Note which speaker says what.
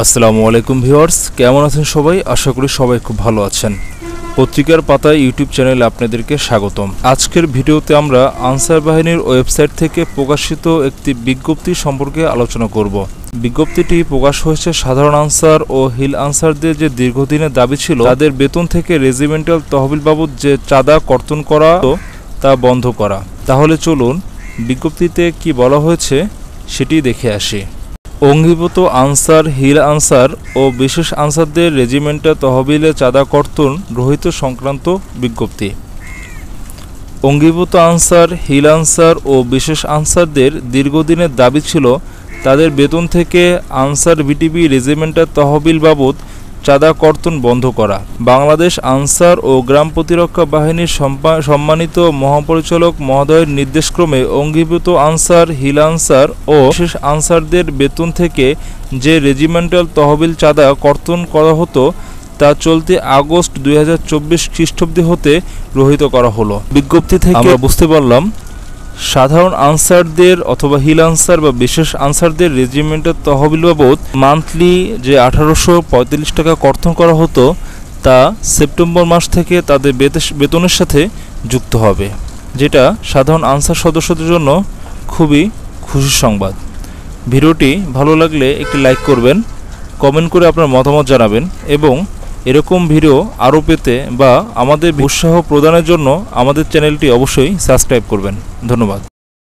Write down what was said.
Speaker 1: আসসালামু আলাইকুম ভিউয়ার্স, কেমন আছেন সবাই? আশা করি সবাই খুব ভালো আছেন। পত্রিকার পাতায় ইউটিউব চ্যানেলে আপনাদেরকে স্বাগতম। আজকের ভিডিওতে আমরা আনসার বাহিনীর ওয়েবসাইট থেকে প্রকাশিত একটি বিজ্ঞপ্তি সম্পর্কে আলোচনা করব। বিজ্ঞপ্তিটি প্রকাশ হয়েছে সাধারণ আনসার ও হিল আনসারদের যে দীর্ঘদিনের দাবি ছিল তাদের বেতন থেকে রেজিমেন্টাল তহবিল বাবদ যে চাঁদা কর্তন করা তা বন্ধ করা। তাহলে চলুন বিজ্ঞপ্তিতে কি বলা হয়েছে সেটি দেখে আসি। অঙ্গীভূত আনসার, হিল আনসার ও বিশেষ আনসারদের রেজিমেন্টাল তহবিলে চাঁদা কর্তন রহিত সংক্রান্ত বিজ্ঞপ্তি। অঙ্গীভূত আনসার, হিল আনসার ও বিশেষ আনসারদের দীর্ঘদিনের দাবি ছিল তাদের বেতন থেকে আনসার বিটিবি রেজিমেন্টাল তহবিল বাবদ চাঁদা কর্তন বন্ধ করা। বাংলাদেশ আনসার ও গ্রাম প্রতিরক্ষা বাহিনীর সম্মানিত মহাপরিচালক মহোদয়ের নির্দেশক্রমে অঙ্গীভূত আনসার, হিল আনসার ও বিশেষ আনসারদের বেতন থেকে যে রেজিমেন্টাল তহবিল চাঁদা কর্তন করা হতো তা চলতি আগস্ট 2024 খ্রিস্টাব্দে হতে রহিত করা হলো। বিজ্ঞপ্তি থেকে আমরা বুঝতে পারলাম সাধারণ আনসারদের অথবা হিল আনসার বা বিশেষ আনসারদের রেজিমেন্টের তহবিল বাবদ মান্থলি যে 1845 টাকা কর্তন করা হতো তা সেপ্টেম্বর মাস থেকে তাদের বেতনের সাথে যুক্ত হবে, যেটা সাধারণ আনসার সদস্যদের জন্য খুবই খুশির সংবাদ। ভিডিওটি ভালো লাগলে একটি লাইক করবেন, কমেন্ট করে আপনার মতামত জানাবেন এবং এরকম ভিডিও আরও পেতে বা আমাদের উৎসাহ প্রদানের জন্য আমাদের চ্যানেলটি অবশ্যই সাবস্ক্রাইব করবেন। ধন্যবাদ।